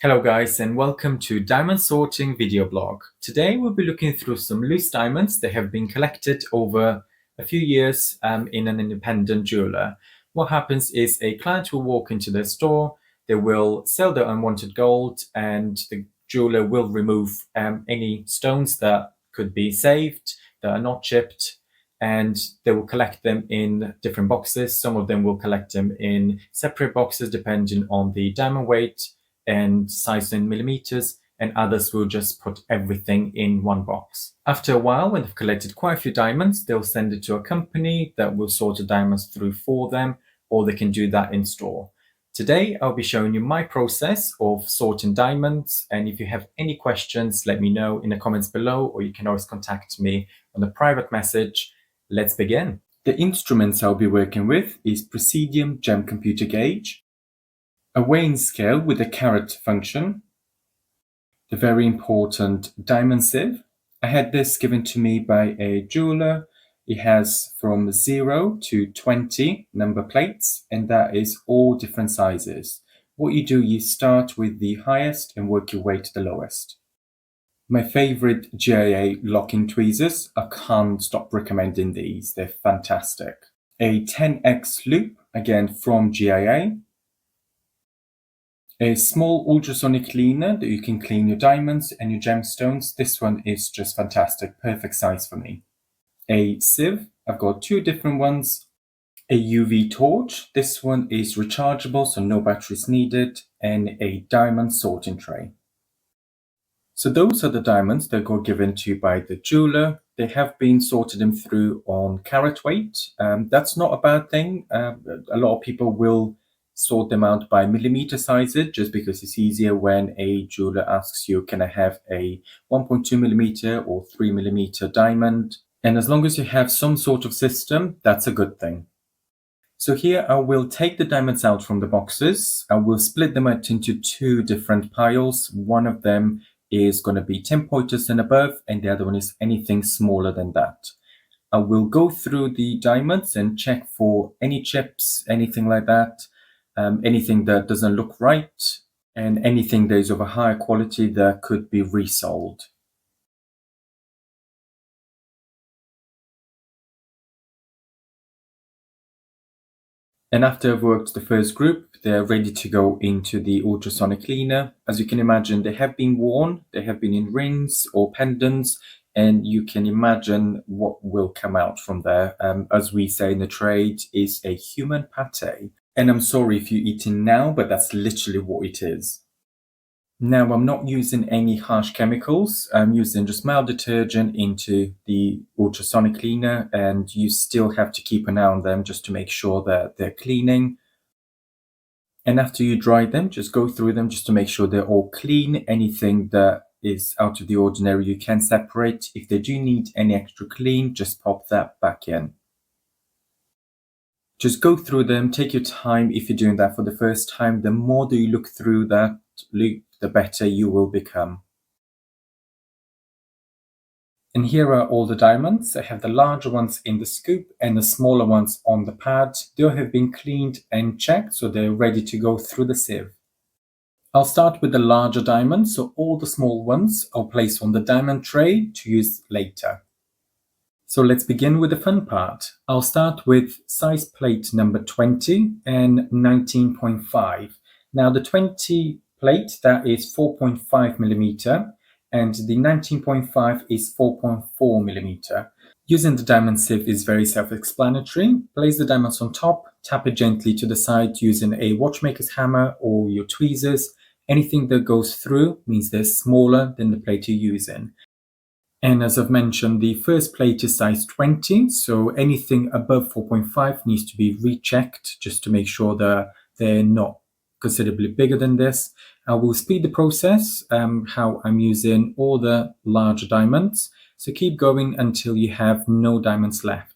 Hello guys and welcome to Diamond Sorting video blog. Today we'll be looking through some loose diamonds that have been collected over a few years in an independent jeweler. What happens is a client will walk into their store, they will sell their unwanted gold, and the jeweler will remove any stones that could be saved, that are not chipped, and they will collect them in different boxes. Some of them will collect them in separate boxes depending on the diamond weight and size in millimeters, and others will just put everything in one box. After a while, when they've collected quite a few diamonds, they'll send it to a company that will sort the diamonds through for them, or they can do that in store. Today, I'll be showing you my process of sorting diamonds, and if you have any questions, let me know in the comments below, or you can always contact me on a private message. Let's begin. The instruments I'll be working with is Presidium Gem Gauge, a weighing scale with a carat function, the very important Diamond Sieve. I had this given to me by a jeweler. It has from 0 to 20 number plates, and that is all different sizes. What you do, you start with the highest and work your way to the lowest. My favorite GIA locking tweezers, I can't stop recommending these. They're fantastic. A 10x loop, again from GIA. A small ultrasonic cleaner that you can clean your diamonds and your gemstones. This one is just fantastic, perfect size for me. A sieve, I've got two different ones. A UV torch, this one is rechargeable, so no batteries needed, and a diamond sorting tray. So those are the diamonds that got given to you by the jeweler. They have been sorted them through on carat weight. That's not a bad thing. A lot of people will sort them out by millimeter sizes just because it's easier when a jeweler asks you, can I have a 1.2 millimeter or 3 millimeter diamond? And as long as you have some sort of system, that's a good thing. So here I will take the diamonds out from the boxes. I will split them out into two different piles. One of them is going to be 10 pointers and above, and the other one is anything smaller than that. I will go through the diamonds and check for any chips, anything like that. Anything that doesn't look right, and anything that is of a higher quality that could be resold. And after I've worked the first group, they're ready to go into the ultrasonic cleaner. As you can imagine, they have been worn, they have been in rings or pendants, and you can imagine what will come out from there. As we say in the trade, is a human pate. And I'm sorry if you're eating now, but that's literally what it is. Now, I'm not using any harsh chemicals. I'm using just mild detergent into the ultrasonic cleaner, and you still have to keep an eye on them just to make sure that they're cleaning. And after you dry them, just go through them just to make sure they're all clean. Anything that is out of the ordinary, you can separate. If they do need any extra clean, just pop that back in. Just go through them, take your time. If you're doing that for the first time, the more that you look through that loop, the better you will become. And here are all the diamonds. I have the larger ones in the scoop and the smaller ones on the pad. They all have been cleaned and checked, so they're ready to go through the sieve. I'll start with the larger diamonds, so all the small ones I'll place on the diamond tray to use later. So let's begin with the fun part. I'll start with size plate number 20 and 19.5. Now the 20 plate, that is 4.5 millimeter, and the 19.5 is 4.4 millimeter. Using the diamond sieve is very self-explanatory. Place the diamonds on top, tap it gently to the side using a watchmaker's hammer or your tweezers. Anything that goes through means they're smaller than the plate you're using. And as I've mentioned, the first plate is size 20, so anything above 4.5 needs to be rechecked just to make sure that they're not considerably bigger than this. I will speed the process, how I'm using all the larger diamonds. So keep going until you have no diamonds left.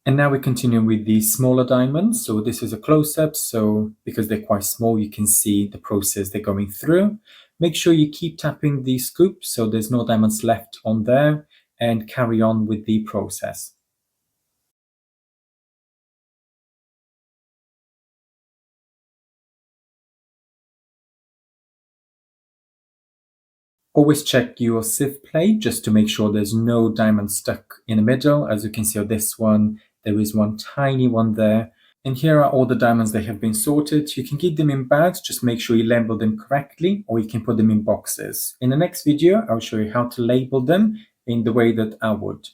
And now we continue with the smaller diamonds. So this is a close-up. So because they're quite small, you can see the process they're going through. Make sure you keep tapping the scoop so there's no diamonds left on there, and carry on with the process. Always check your sieve plate just to make sure there's no diamond stuck in the middle. As you can see on this one, there is one tiny one there. And here are all the diamonds that have been sorted. You can keep them in bags, just make sure you label them correctly, or you can put them in boxes. In the next video, I'll show you how to label them in the way that I would.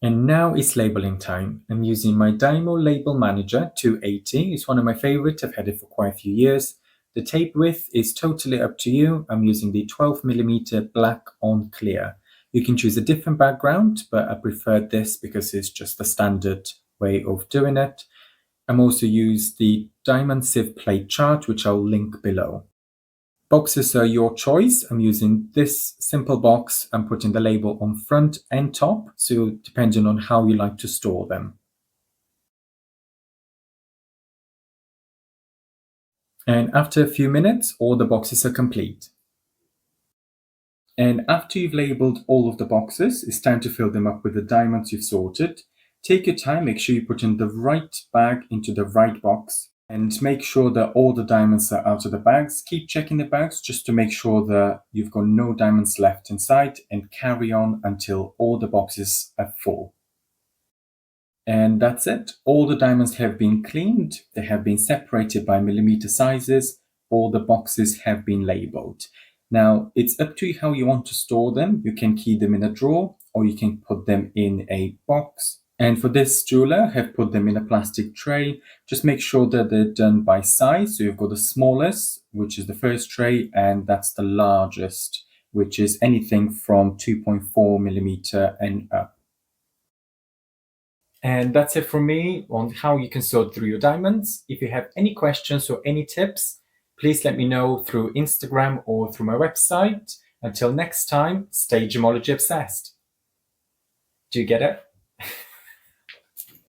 And now it's labeling time. I'm using my Diamond Label Manager 280. It's one of my favorites. I've had it for quite a few years. The tape width is totally up to you. I'm using the 12mm black on clear. You can choose a different background, but I prefer this because it's just the standard way of doing it. I'm also use the Diamond Sieve plate chart, which I'll link below. Boxes are your choice. I'm using this simple box. I'm putting the label on front and top, so depending on how you like to store them. And after a few minutes, all the boxes are complete. And after you've labeled all of the boxes, it's time to fill them up with the diamonds you've sorted. Take your time, make sure you put in the right bag into the right box, and make sure that all the diamonds are out of the bags. Keep checking the bags just to make sure that you've got no diamonds left inside, and carry on until all the boxes are full. And that's it. All the diamonds have been cleaned. They have been separated by millimeter sizes. All the boxes have been labeled. Now, it's up to you how you want to store them. You can keep them in a drawer, or you can put them in a box. And for this jeweler, I have put them in a plastic tray. Just make sure that they're done by size. So you've got the smallest, which is the first tray, and that's the largest, which is anything from 2.4mm and up. And that's it from me on how you can sort through your diamonds. If you have any questions or any tips, please let me know through Instagram or through my website. Until next time, stay Gemmology obsessed. Do you get it?